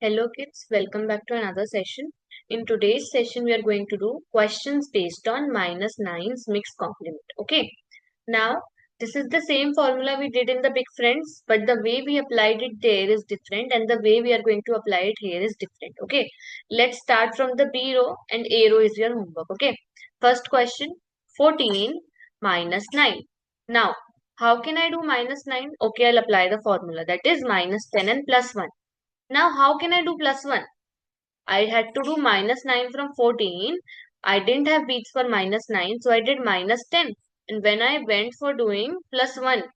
Hello kids, welcome back to another session. In today's session, we are going to do questions based on -9's mixed complement. Okay. Now, this is the same formula we did in the big friends, but the way we applied it there is different and the way we are going to apply it here is different. Okay. Let's start from the B row and A row is your homework. Okay. First question, 14 minus 9. Now, how can I do -9? Okay, I'll apply the formula. That is -10 and +1. Now, how can I do +1? I had to do -9 from 14. I didn't have beats for -9, so I did -10. And when I went for doing +1,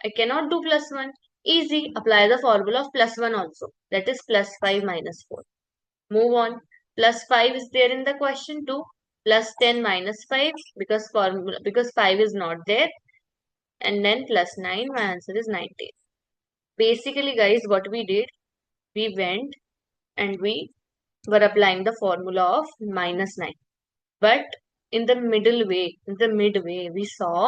I cannot do +1. Easy, apply the formula of +1 also. That is +5 minus 4. Move on. +5 is there in the question too. +10 minus 5 because 5 is not there. And then +9, my answer is 19. Basically, guys, what we did, we went and we were applying the formula of -9. But in the midway, we saw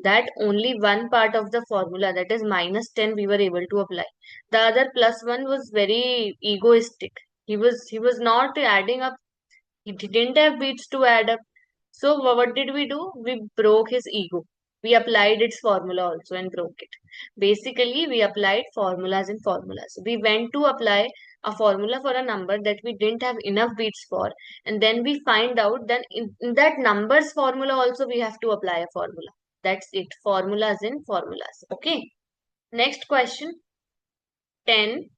that only one part of the formula, that is -10, we were able to apply. The other +1 was very egoistic. He was not adding up. He didn't have beats to add up. So what did we do? We broke his ego. We applied its formula also and broke it. Basically, we applied formulas and formulas. We went to apply a formula for a number that we didn't have enough beats for. And then we find out that in that numbers formula also we have to apply a formula. That's it. Formulas and formulas. Okay. Next question. 10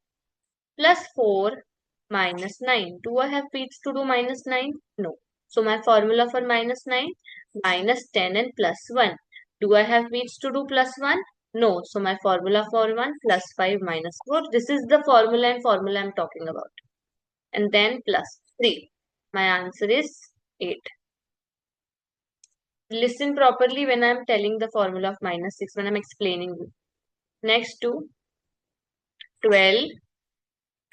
plus 4 minus 9. Do I have beats to do -9? No. So my formula for -9, -10 and +1. Do I have beats to do +1? No. So my formula for 1, +5 minus 4. This is the formula and formula I'm talking about. And then +3. My answer is 8. Listen properly when I'm telling the formula of -6, when I'm explaining you. Next to 12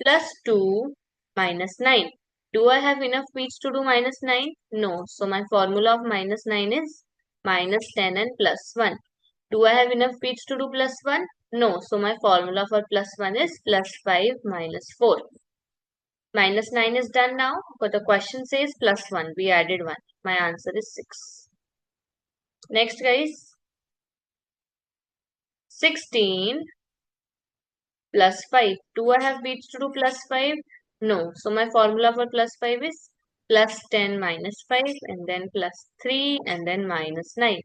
plus 2 minus 9. Do I have enough beats to do -9? No. So my formula of -9 is -10 and +1. Do I have enough beats to do +1? No. So my formula for +1 is +5 minus 4. -9 is done now, but the question says +1. We added 1. My answer is 6. Next, guys. 16 plus 5. Do I have beats to do +5? No. So my formula for +5 is +10 minus 5 and then +3 and then -9.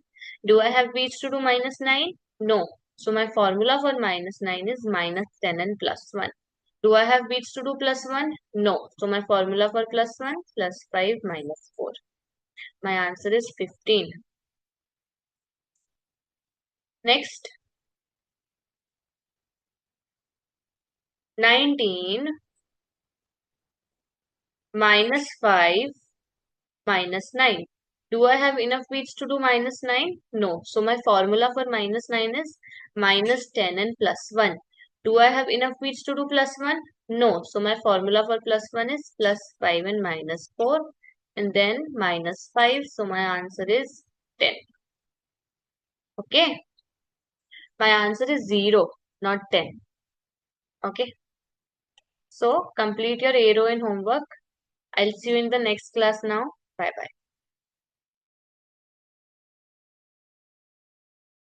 Do I have beats to do -9? No. So my formula for -9 is -10 and +1. Do I have beats to do +1? No. So my formula for +1, +5 minus 4. My answer is 15. Next. 19 minus 5 minus 9. Do I have enough beats to do -9? No. So my formula for -9 is -10 and +1. Do I have enough beats to do +1? No. So my formula for +1 is +5 and -4 and then -5. So my answer is 10. Okay. My answer is 0, not 10. Okay. So complete your arrow and homework. I'll see you in the next class now. Bye bye.